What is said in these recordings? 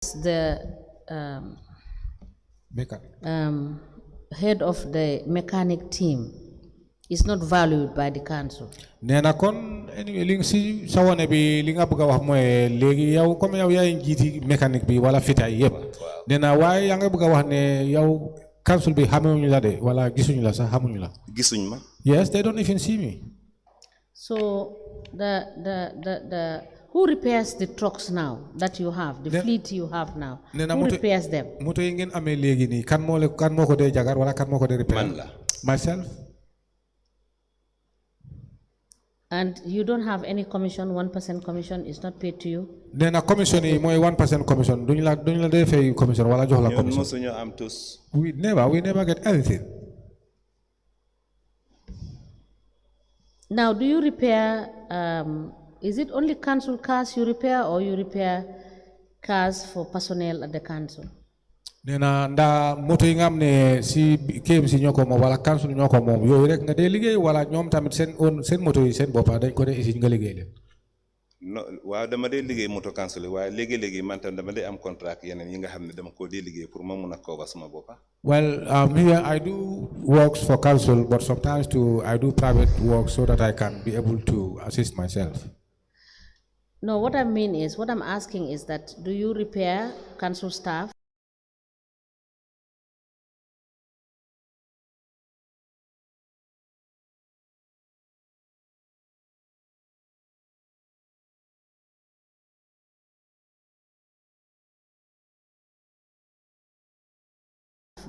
the head of the mechanic team is not valued by the council. Nena kon anyway ling si sawane bi li nga bëgg wax moy légui yow comme yow yaay njiti mécanique bi wala fitay yépp nena way ya nga bëgg wax ne yow council bi xamuñu la de wala gisuñu la sax xamuñu la gisuñ ma. Yes, they don't even see me. So the who repairs the trucks now that you have, the fleet you have now? Who repairs them? Moto yi ngeen amé légui ni kan moko dé jagar wala kan moko dé repair? Man la. Myself. And you don't have any commission, 1% commission is not paid to you? Nena commission yi moy 1% commission duñ la dé fay commission wala jox la commission. Mosuñu am tous. We never get anything. Now, do you repair, is it only council cars you repair or you repair cars for personnel at the council? Nena nda moto yi nga amne si K.M.C ñoko mom wala council ñoko mom yoy rek nga dé liggéey wala ñom tamit sen moto yi sen bopa dañ ko dé ici nga liggéey leen. No, waaw dama dé liggéey moto council waaye léegi man tam dama dé am contract yeneen yi nga xamne dama ko dé liggéey pour ma mëna cover sama bopa. Well, here I do works for council, but sometimes too I do private work so that I can be able to assist myself. No, what I mean is, what I'm asking is that, do you repair council staff?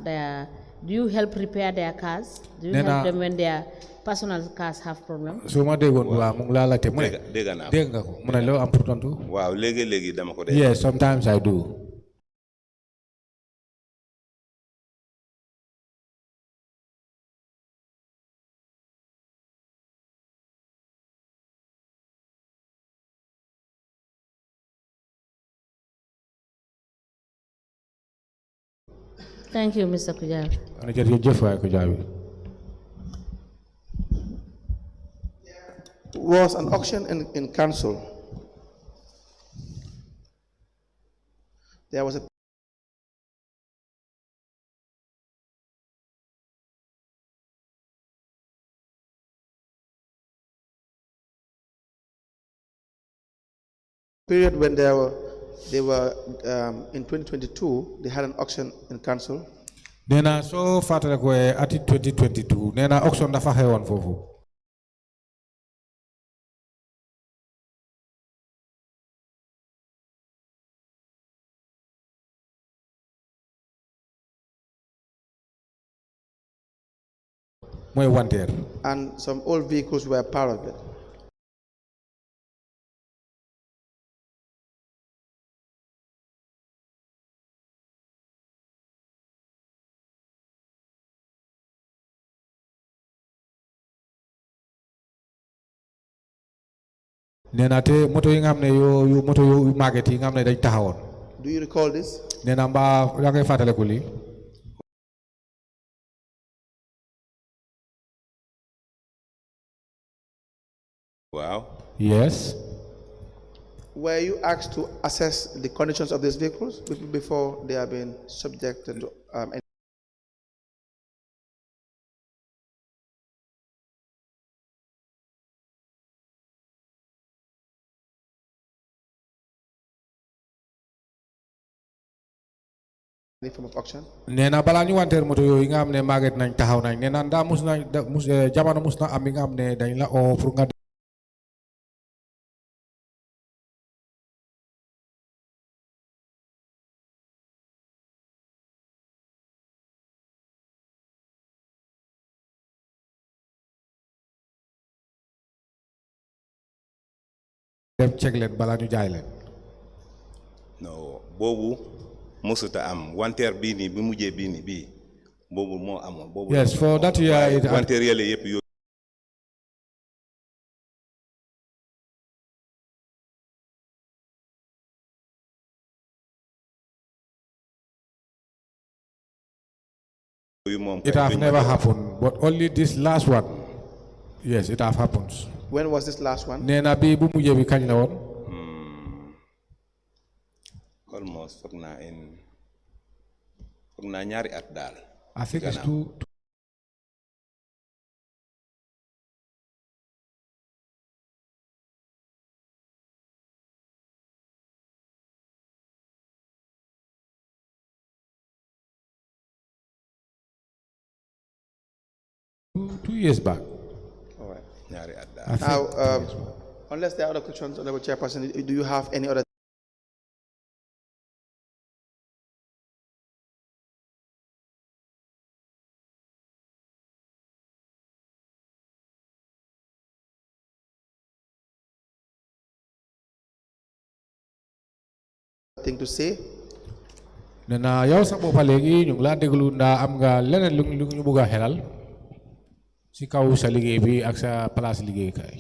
Do you help repair their cars? Do you help them when their personal cars have problems? So ma degon wa mu la laté mu né dégg nga ko mu né lo am pour tontu. Waaw léegi dama ko dé. Yes, sometimes I do. Thank you, Mr. Kujabi. Was an auction in council. There was a period when they were in 2022, they had an auction in council. Nena so fatale ko ati 2022 nena auction dafa xewon fofu. Moy wanter. And some old vehicles were part of it. Nena te moto yi nga xamne yu moto yu maget yi nga xamne dañ taxawon. Do you recall this? Nena mba ya ngay fatale ko li. Wow. Yes. Were you asked to assess the conditions of these vehicles before they have been subjected to any? Form of auction? Nena bala ñu wanter moto yoy nga xamne maget nañ taxaw nañ nena nda mus jamono mus na am nga xamne dañ la o pour nga dem check leen bala ñu jaay leen. No, bobu musuta am wanter bi ni bi mujjé bi ni bi bobu mo amon bobu. Yes, for that year it wanter yele yep yo it have never happened, but only this last one. Yes, it have happened. When was this last one? Nena bi bu mujjé bi kañ la won? almost foog naa ñaari at daal. I think it's Gannaaw. 2 years back. All right. ñaari at daal. I think Now, 2 years back. unless there are other questions, Honorable Chairperson, do you have any other thing to say? Nena yow sa boppa léegi ñu ngi laa déglu ndaa am nga leneen lu ñu bëgg a xelal si kaw sa liggéey bi ak sa place liggéeykaay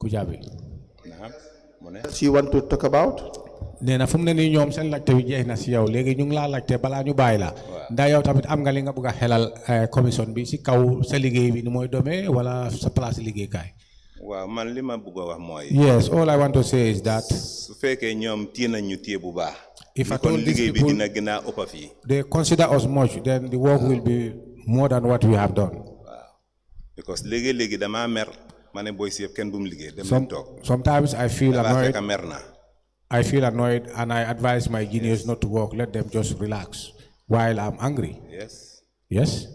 ku jaabi. Naam mu ne. That you want to talk about? nee na fu mu ne nii ñoom seen laajte bi jeex na si yow léegi ñu ngi laa laajte balaa ñu bàyyi la. ndax yow tamit am nga li nga bëgg a xelal commission bi si kaw sa liggéey bi ni mooy domee wala sa place liggéeykaay. waaw man li ma bëgg a wax mooy. Yes, all I want to say is that su fekkee ñoom téye nañ ñu téye bu baax. if I kon told these liggéey bi people dina gën a ëpp fii. they consider us much, then the work will be more than what we have done. waaw because léegi damaa mer ma ne booy si yëpp kenn bu mu liggéey dem leen toog. Sometimes I feel dafa annoyed. fekk mer na. I feel annoyed and I advise my juniors not to work. Let them just relax while I'm angry. Yes. Yes?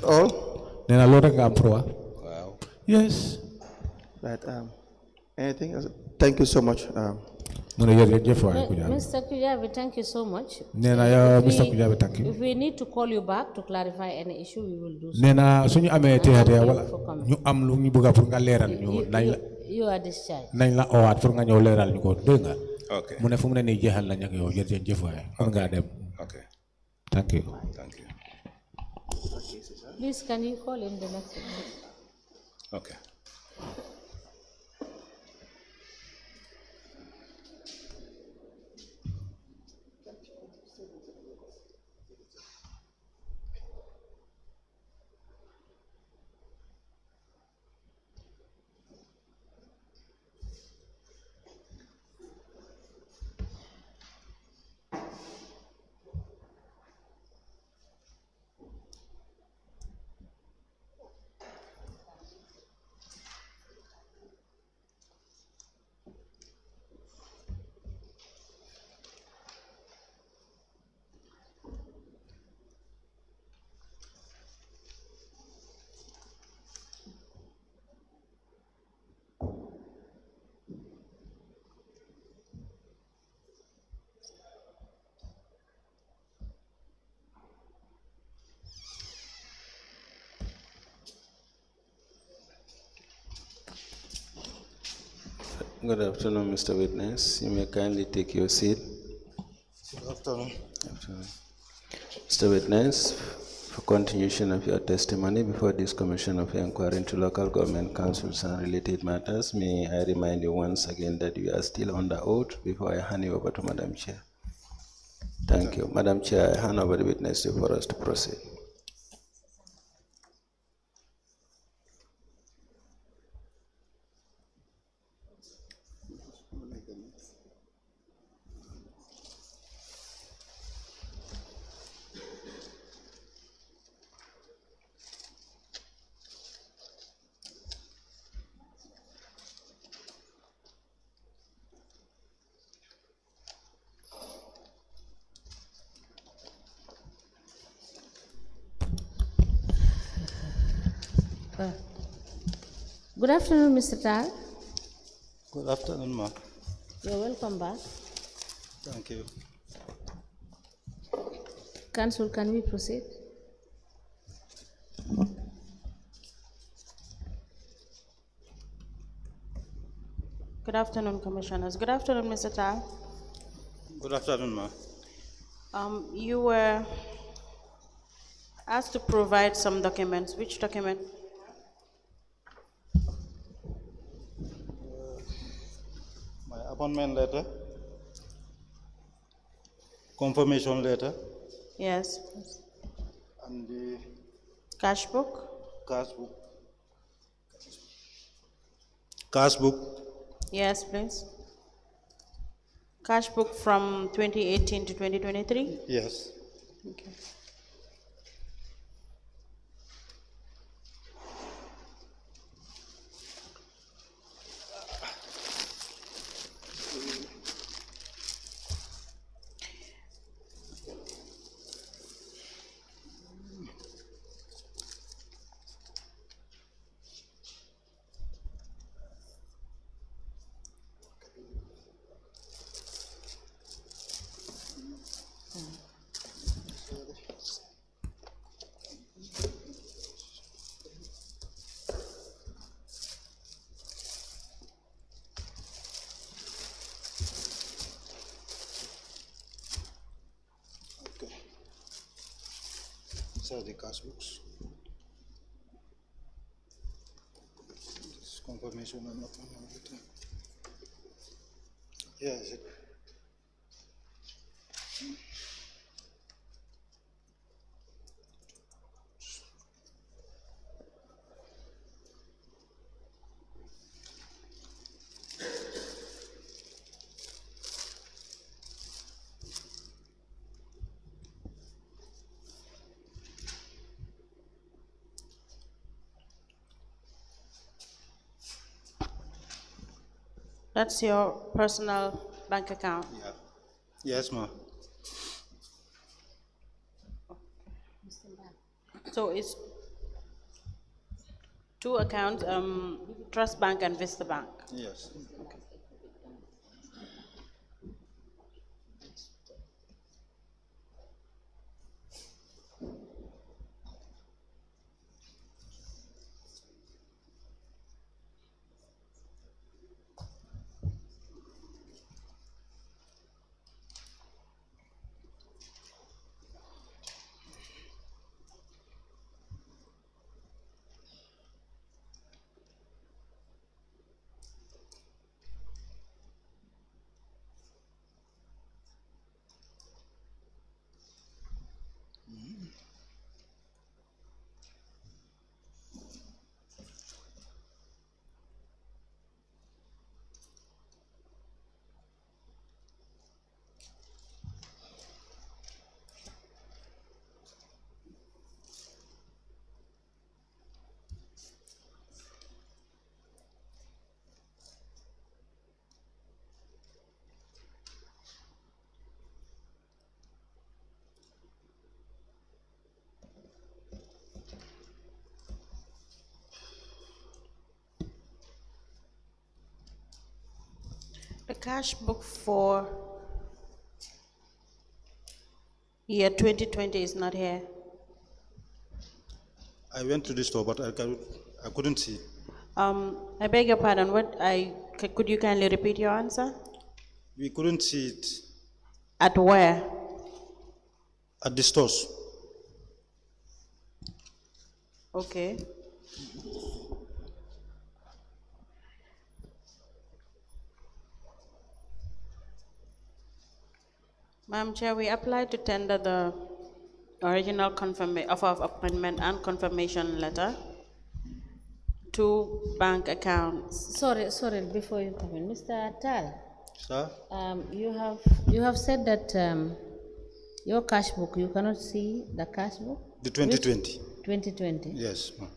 All? Then I load am pro. Wow. Yes. Right. Anything else? Thank you so much. Mr. Kujabi, thank you so much. Mr. Kujabi, thank you. If we need to call you back to clarify any issue, we will do so. Nena suñu amé téxé wala ñu am lu ñu bëgg pour nga léral ñu You are discharged. nañ la owaat pour nga ñëw léral ñu ko dégg nga. Okay. Mu ne fu mu ne nii jeexal nañ ak yow jëf waay kon nga dem. Okay. Thank you. Thank you. Please, can you call in the next one? Okay. Good afternoon, Mr. Witness. You may kindly take your seat. Good afternoon. Mr. Witness, for continuation of your testimony before this Commission of Inquiry into Local Government Councils and related matters, may I remind you once again that you are still under oath before I hand you over to Madam Chair. Thank you. Madam Chair, I hand over the witness to you for us to proceed. Good afternoon, Mr. Tar. Good afternoon, ma. You're welcome back. Thank you. Council, can we proceed? Good afternoon, Commissioners. Good afternoon, Mr. Tar. Good afternoon, ma. You were asked to provide some documents. Which document? My appointment letter, confirmation letter, Yes. and the Cash book? cash book. Cash book, Yes, please. Cash book from 2018 to 2023? Yes. Okay. Okay. These are the cash books. This confirmation and everything. Yes. That's your personal bank account? Yeah. Yes, ma'am. So it's two accounts, Trust Bank and Vista Bank? Yes. The cash book for year 2020 is not here. I went to the store, but I couldn't see. I beg your pardon, could you kindly repeat your answer? We couldn't see it At where? at the stores. Okay. Madam Chair, we applied to tender the original offer of appointment and confirmation letter to bank accounts. Sorry, before you come in, Mr. Tal, Sir? you have said that your cash book, you cannot see the cash book? The 2020. 2020? Yes, ma'am.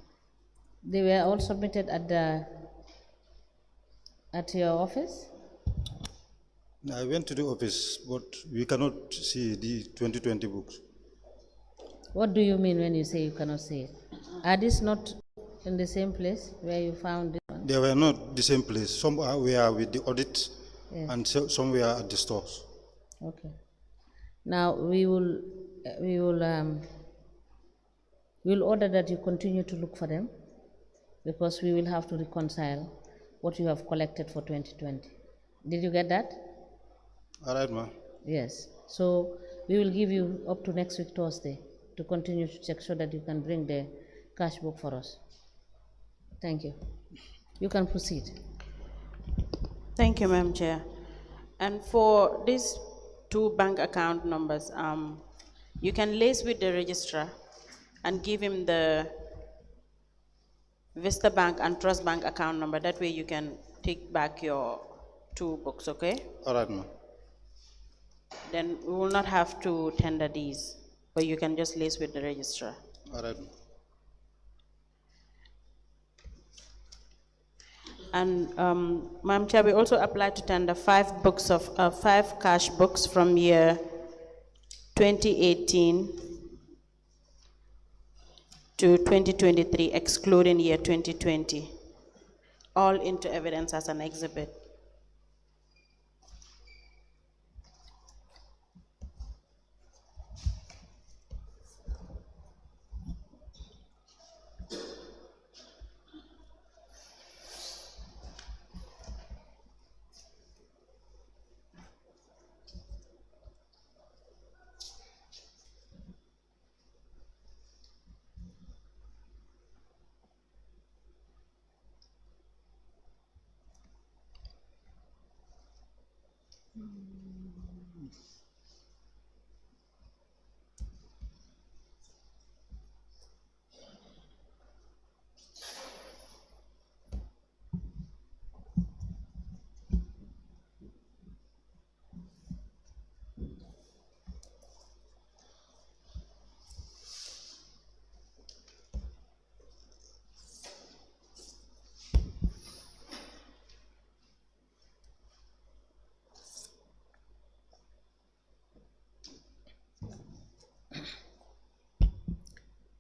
They were all submitted at your office? I went to the office, but we cannot see the 2020 books. What do you mean when you say you cannot see it? Are these not in the same place where you found this one? They were not the same place. Some were with the audit, Yes. and some were at the stores. Okay. Now we'll order that you continue to look for them, because we will have to reconcile what you have collected for 2020. Did you get that? All right, ma'am. Yes. So we will give you up to next week Thursday to continue to check so that you can bring the cash book for us. Thank you. You can proceed. Thank you, Madam Chair. And for these two bank account numbers, you can liaise with the registrar and give him the Vista Bank and Trust Bank account number. That way you can take back your two books, okay? All right, ma'am. then we will not have to tender these, but you can just liaise with the registrar. All right. And Madam Chair, we also applied to tender 5 books of 5 cash books from year 2018 to 2023, excluding year 2020, all into evidence as an exhibit.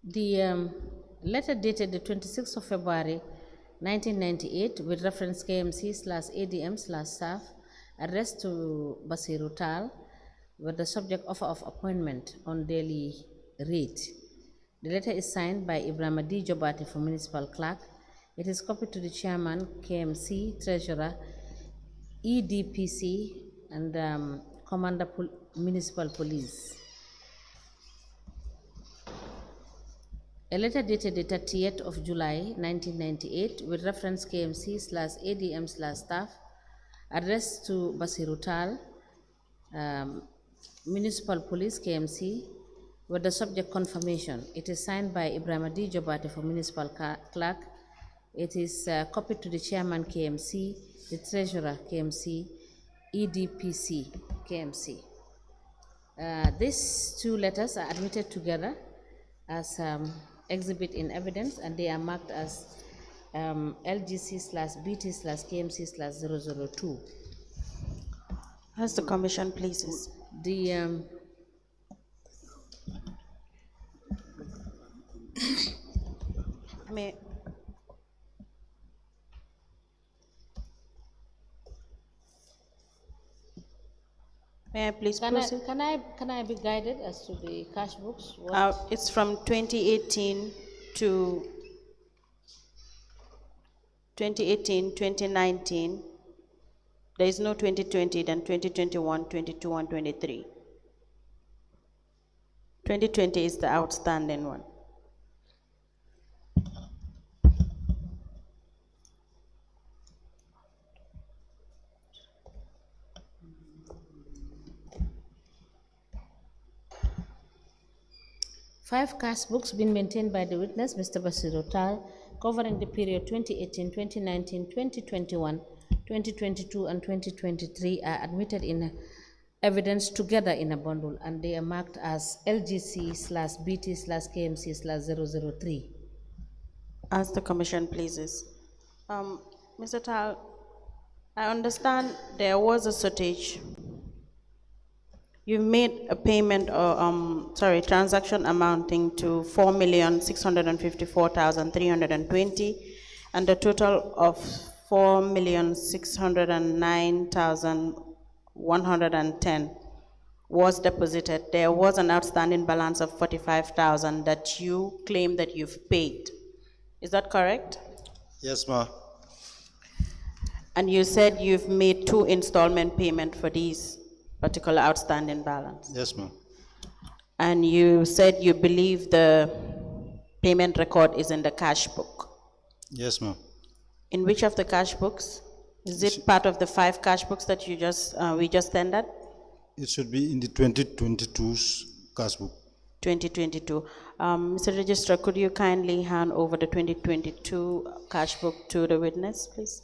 The letter dated the 26th of February 1998 with reference KMC/ADM/staff addressed to Basiru Tal with the subject offer of appointment on daily rate. The letter is signed by Ibrahim D. Jobate for municipal clerk. It is copied to the chairman, KMC, treasurer, EDPC, and commander municipal police. A letter dated the 30th of July 1998 with reference KMC/ADM/staff addressed to Basiru Tal, municipal police, KMC, with the subject confirmation. It is signed by Ibrahim D. Jobate for municipal clerk. It is copied to the chairman, KMC, the treasurer, KMC, EDPC, KMC. These 2 letters are admitted together as exhibit in evidence, and they are marked as LGC/BT/KMC/002. As the commission pleases. The May I please proceed? can I be guided as to the cash books? It's from 2018 to 2019. There is no 2020, then 2021, 22, and 23. 2020 is the outstanding one. Five cash books been maintained by the witness, Mr. Basiru Tal, covering the period 2018, 2019, 2021, 2022, and 2023 are admitted in evidence together in a bundle, and they are marked as LGC/BT/KMC/003. As the commission pleases. Mr. Tal, I understand there was a shortage. You made a payment or transaction amounting to 4,654,320, and a total of 4,609,110 was deposited. There was an outstanding balance of 45,000 that you claim that you've paid. Is that correct? Yes, ma. And you said you've made 2 installment payments for these particular outstanding balance. Yes, ma'am. And you said you believe the payment record is in the cash book. Yes, ma'am. In which of the cash books? Is it part of the 5 cash books that you we just tendered? It should be in the 2022's cash book. 2022. Mr. Registrar, could you kindly hand over the 2022 cash book to the witness, please?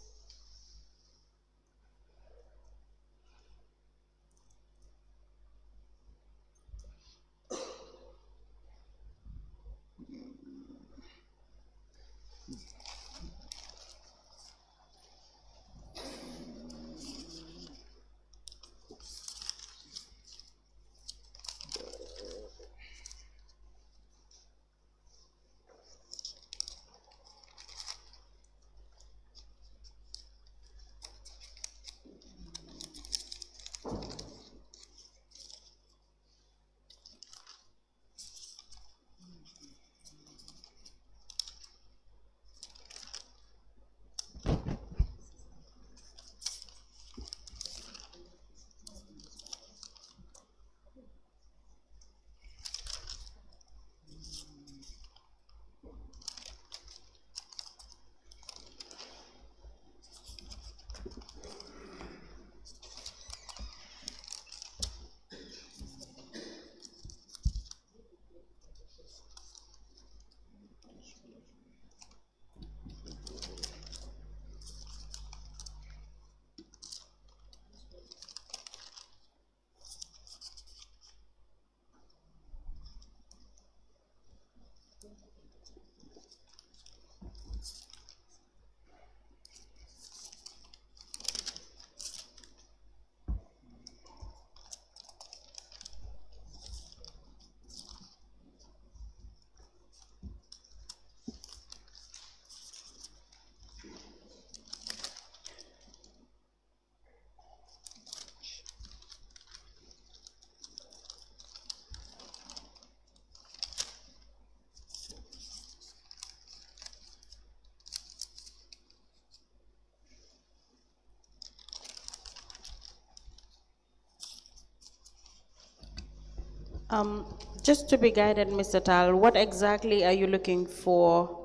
Just to be guided, Mr. Tal, what exactly are you looking for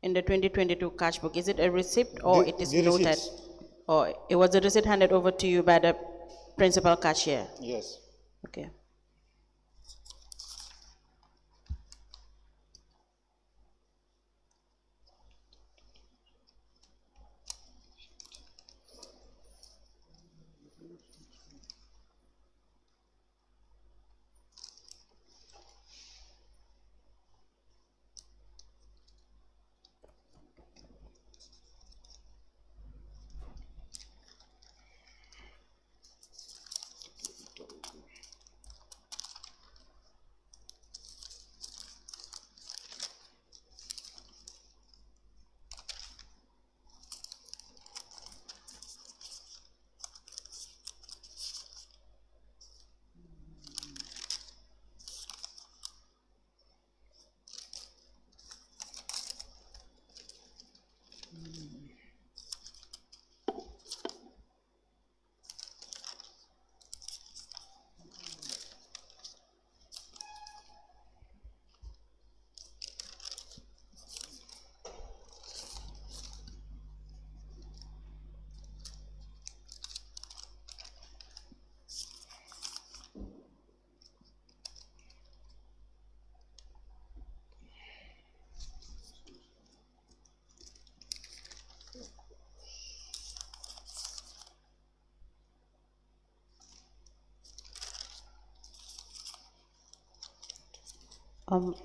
in the 2022 cash book? Is it a receipt or it is The noted? receipts. Or it was a receipt handed over to you by the principal cashier? Yes. Okay.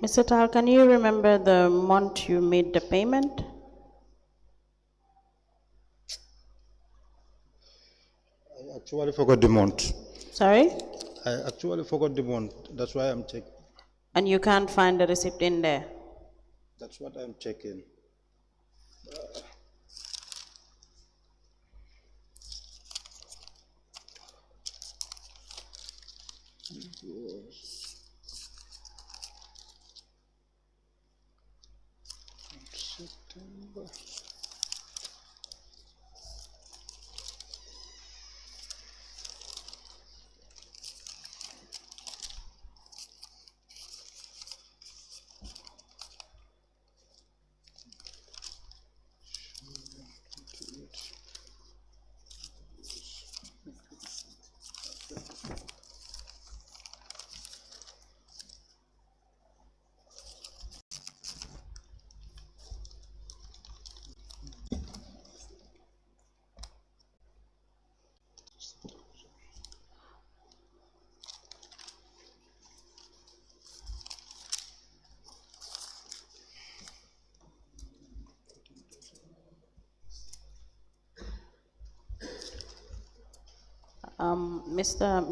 Mr. Tal, can you remember the month you made the payment? I actually forgot the month. Sorry? I actually forgot the month. That's why I'm checking. And you can't find the receipt in there? That's what I'm checking. September.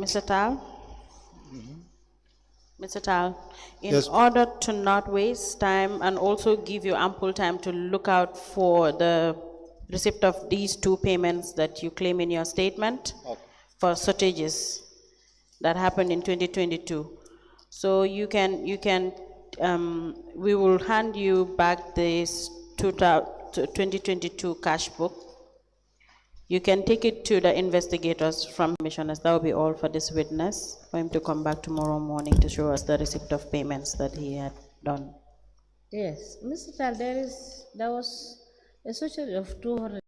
Mr. Tal? Mr. Tal, in Yes. order to not waste time and also give you ample time to look out for the receipt of these two payments that you claim in your statement for shortages that happened in 2022. So we will hand you back this 2022 cash book. You can take it to the investigators from commissioners. That will be all for this witness, for him to come back tomorrow morning to show us the receipt of payments that he had done. Yes, Mr. Tal, there was a shortage of 200.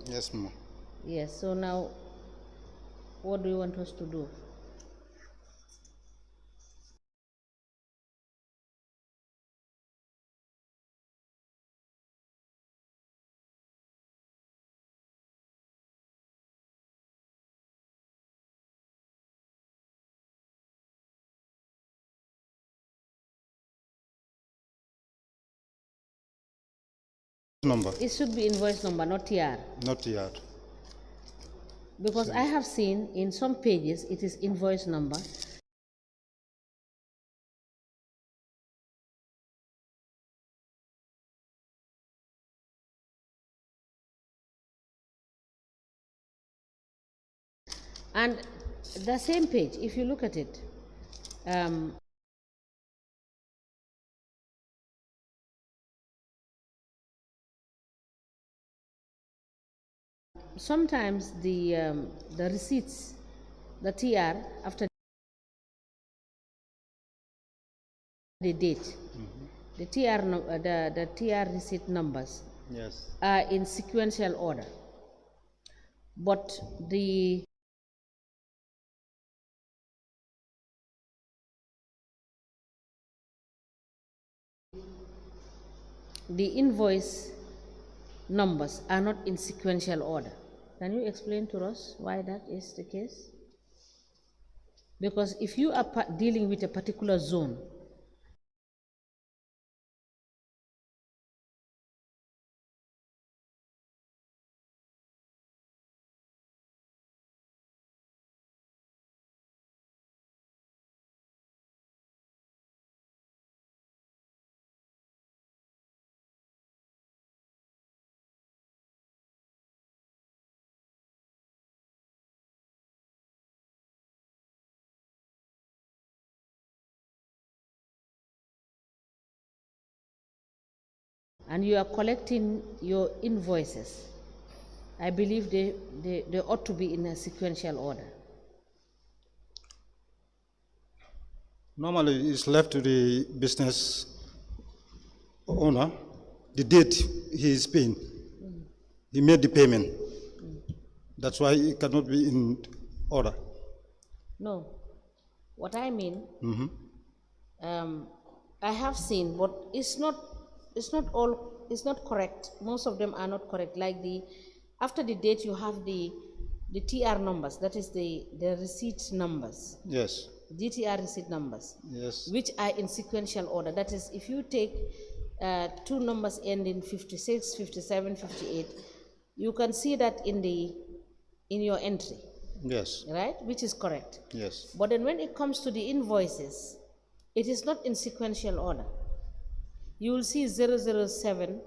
Yes, ma'am. Yes, so now, what do you want us to do? Number, It should be invoice number, not TR. not yet. Because I have seen in some pages it is invoice number. And the same page, if you look at it, sometimes the receipts, the TR after the date, the the TR receipt numbers Yes. are in sequential order, but the invoice numbers are not in sequential order. Can you explain to us why that is the case? Because if you are dealing with a particular zone, and you are collecting your invoices, I believe they ought to be in a sequential order. Normally, it's left to the business owner, the date he is paying. He made the payment. That's why it cannot be in order. No, what I mean, I have seen, but it's not correct. Most of them are not correct. Like after the date, you have the TR numbers, that is the receipt numbers. Yes. GTR receipt numbers, Yes. which are in sequential order. That is, if you take two numbers ending 56, 57, 58, you can see that in your entry. Yes. Right, which is correct. Yes. But then when it comes to the invoices, it is not in sequential order. You will see 007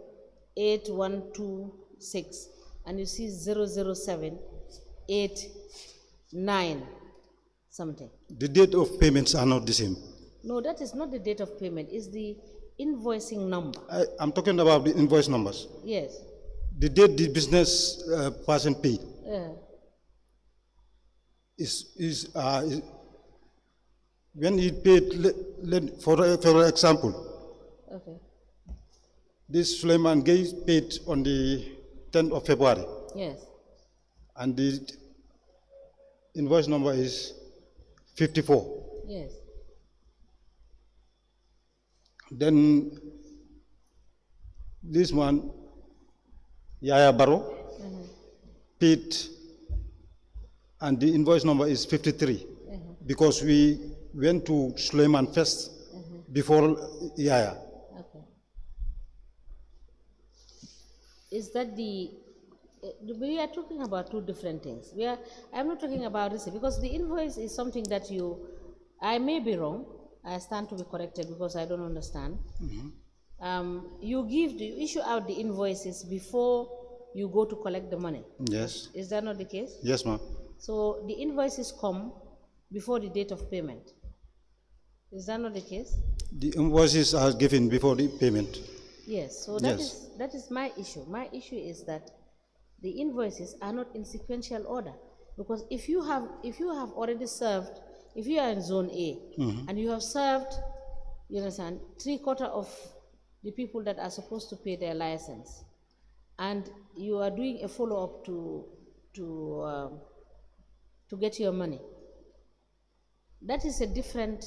8126 and you see 007 89 something. The date of payments are not the same. No, that is not the date of payment. It's the invoicing number. I'm talking about the invoice numbers. Yes. The date the business person paid is when he paid. For example, Okay. this Suleiman Gay paid on the 10th of February, Yes. and the invoice number is 54. Yes. Then this one, Yaya Baro, paid, and the invoice number is 53, because we went to Suleiman first before Yaya. Okay. Is that we are talking about two different things. I'm not talking about this because the invoice is something that I may be wrong. I stand to be corrected because I don't understand. You issue out the invoices before you go to collect the money. Yes. Is that not the case? Yes, ma'am. So the invoices come before the date of payment. Is that not the case? The invoices are given before the payment. Yes. So that is my issue. My issue is that the invoices are not in sequential order, because if you have already served, if you are in zone A and you have served, you understand, 3/4 of the people that are supposed to pay their license, and you are doing a follow-up to get your money. That is a different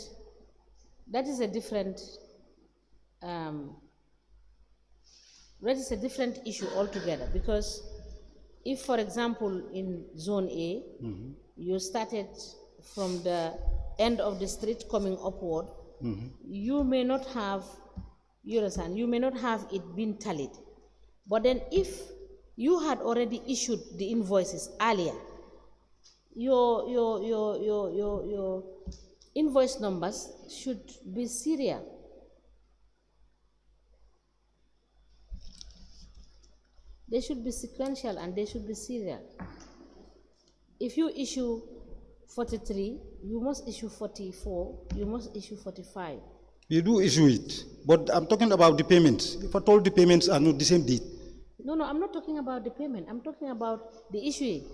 issue altogether, because if, for example, in zone A, you started from the end of the street coming upward, you may not have, you understand, you may not have it been tallied. But then if you had already issued the invoices earlier, your invoice numbers should be serial. They should be sequential and they should be serial. If you issue 43, you must issue 44, you must issue 45. We do issue it, but I'm talking about the payments. If at all the payments are not the same date. No, I'm not talking about the payment. I'm talking about the issuing.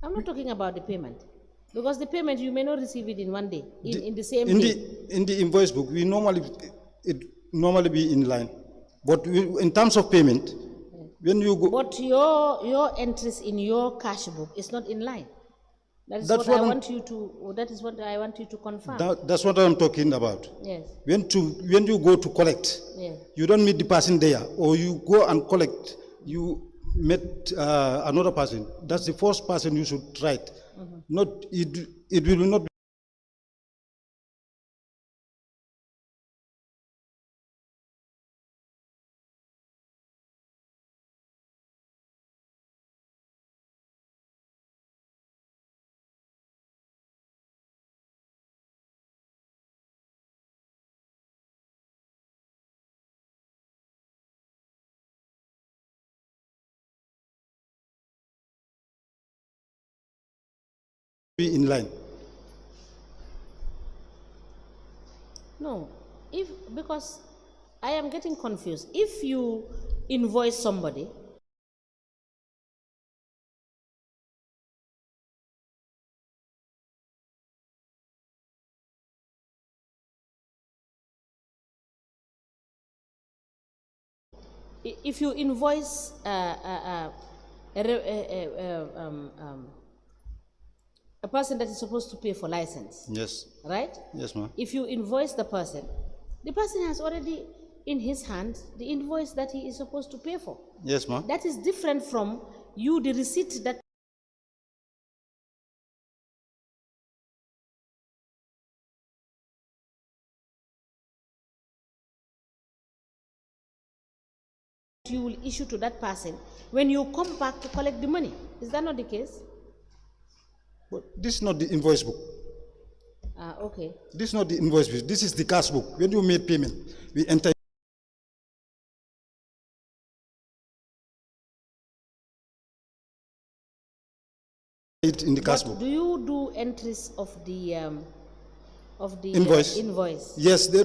I'm not talking about the payment. Because the payment, you may not receive it in one day, in the same day. In the invoice book, it normally be in line. But in terms of payment, when you go... But your entries in your cash book is not in line. That is what I want you to confirm. That's what I'm talking about. Yes. When you go to collect, yes, you don't meet the person there, or you go and collect, you met another person. That's the first person you should write. Not it will not be in line. No, because I am getting confused. If you invoice somebody, if you invoice a person that is supposed to pay for license, Yes. right? Yes, ma'am. If you invoice the person has already in his hand the invoice that he is supposed to pay for. Yes, ma'am. That is different from you, the receipt that you will issue to that person when you come back to collect the money. Is that not the case? But this is not the invoice book. Okay. This is not the invoice book. This is the cash book. When you made payment, we enter it in the cash book. Do you do entries of the Invoice? Invoice? Yes, they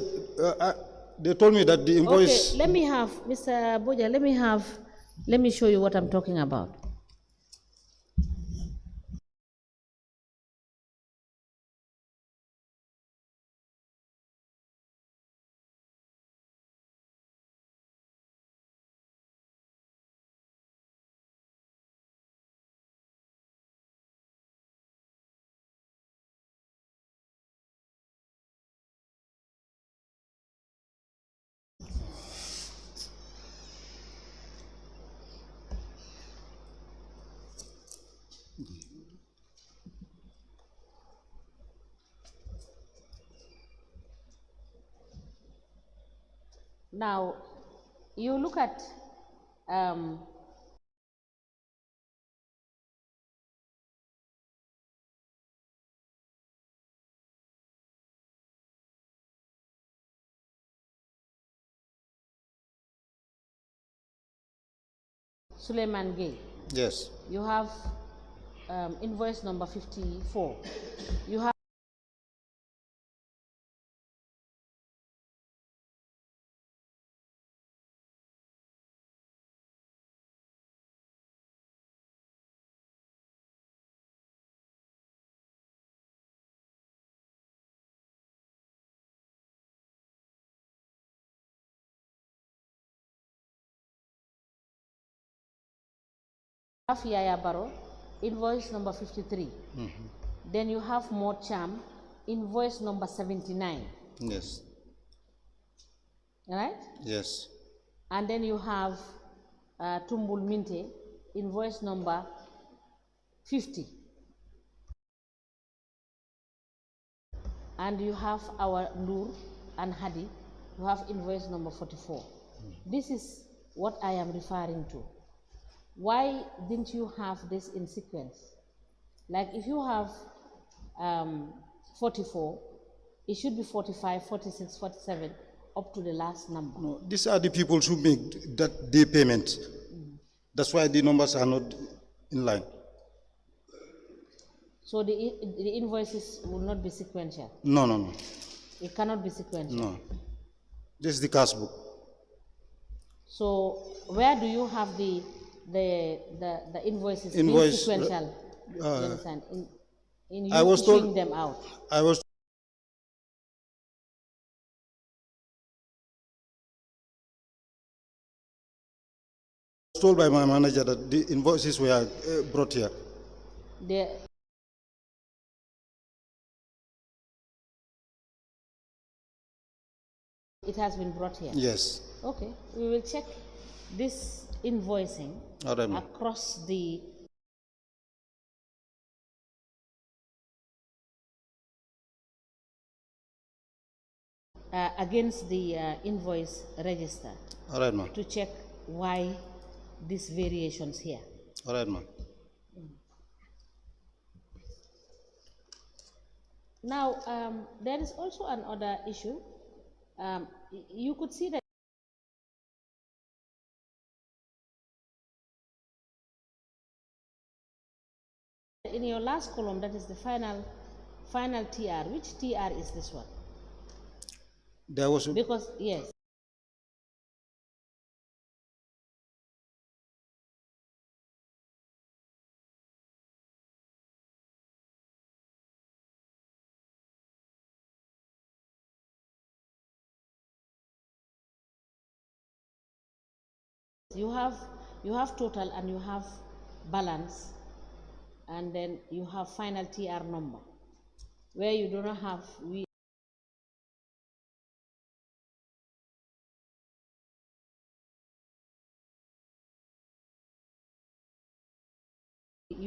told me that the invoice... Okay, let me have, Mr. Boja, let me show you what I'm talking about. Now, you look at Suleiman Gay. Yes. You have invoice number 54. You have have Yaya Barrow, invoice number 53. Then you have Mo Cham, invoice number 79. Yes. Right? Yes. And then you have Tumbul Minte, invoice number 50. And you have our Nur and Hadi, you have invoice number 44. This is what I am referring to. Why didn't you have this in sequence? Like if you have 44, it should be 45, 46, 47, up to the last number. No, these are the people who make that day payment. That's why the numbers are not in line. So the invoices will not be sequential? No, no, no. It cannot be sequential? No. This is the cash book. So where do you have the invoices being sequential? You understand? In you issuing them out? I was told by my manager that the invoices were brought here. It has been brought here? Yes. Okay, we will check this invoicing across the against the invoice register. All right, ma'am. To check why these variations here. All right, ma'am. Now, there is also another issue. You could see that in your last column, that is the final TR. Which TR is this one? There was because yes. You have total and you have balance, and then you have final TR number. Where you do not have you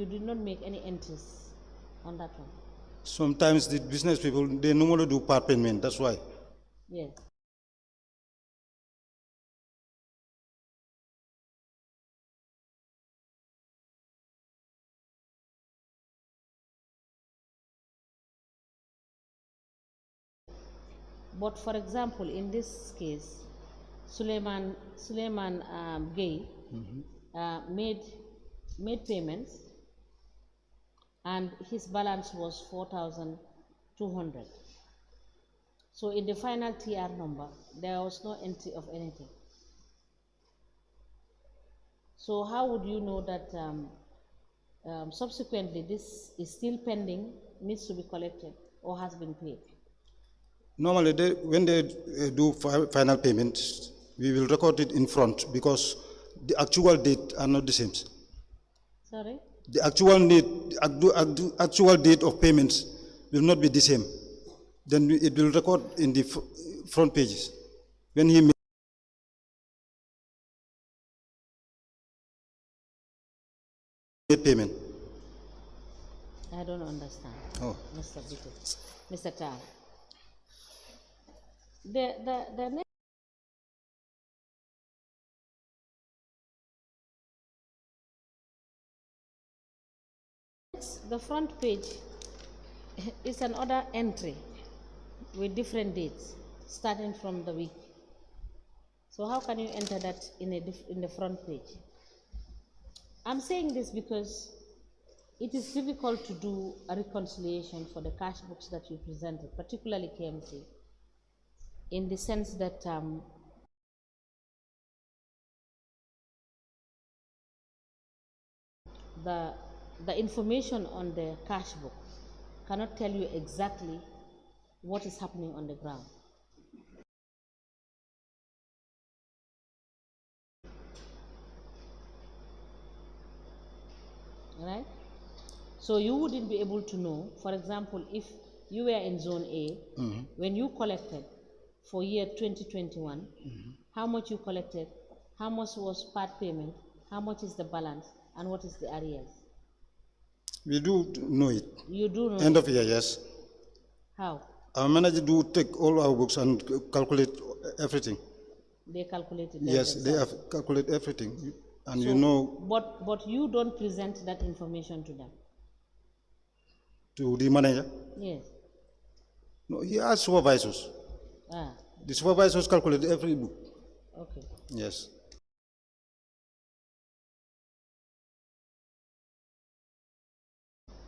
did not make any entries on that one. Sometimes the business people, they normally do part payment, that's why. Yes. But for example, in this case, Suleiman Gay made payments, and his balance was 4,200. So in the final TR number, there was no entry of anything. So how would you know that subsequently this is still pending, needs to be collected, or has been paid? Normally, when they do final payment, we will record it in front because the actual date are not the same. Sorry? The actual date of payments will not be the same. Then it will record in the front pages. When he made payment. I don't understand. Oh. Mr. Bitte. Mr. Tal. The the front page is another entry with different dates starting from the week. So how can you enter that in the front page? I'm saying this because it is difficult to do a reconciliation for the cash books that you presented, particularly K.M.C, in the sense that the information on the cash book cannot tell you exactly what is happening on the ground. all right? So you wouldn't be able to know, for example, if you were in zone A, when you collected for year 2021, how much you collected, how much was part payment, how much is the balance, and what is the arrears? We do know it. You do know End it. of year, yes. How? Our manager do take all our books and calculate everything. They calculated. Yes, they have calculate everything, and So, you know. But you don't present that information to them. To the manager. Yes. No, he has supervisors. Ah. The supervisors calculate every book. Okay. Yes.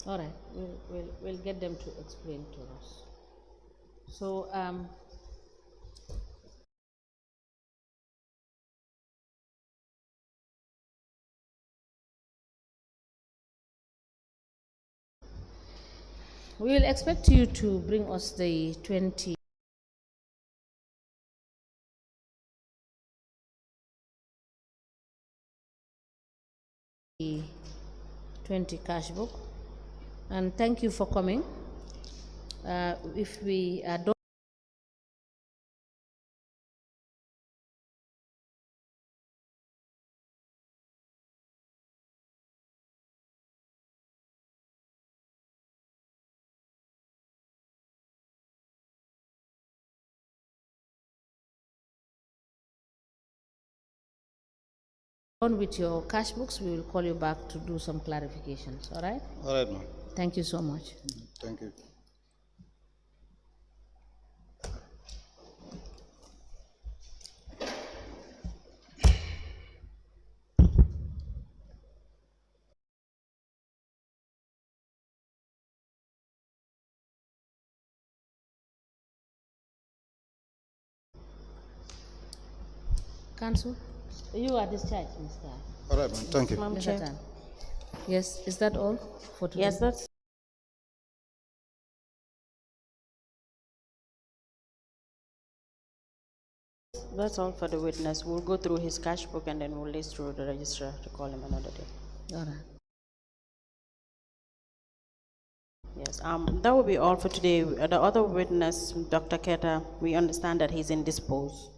All right. We'll get them to explain to us. So we will expect you to bring us the 20 cash book, and thank you for coming. If we don't on with your cash books, we will call you back to do some clarifications. All right? All right, ma'am. Thank you so much. Thank you. Counsel, you are discharged, Mr. All right, ma'am. Thank you. Madam Chair. Tan. Yes, is that all for today? Yes, that's all for the witness. We'll go through his cash book and then we'll list through the registrar to call him another day. All right. Yes, that will be all for today. The other witness, Dr. Keta, we understand that he's indisposed.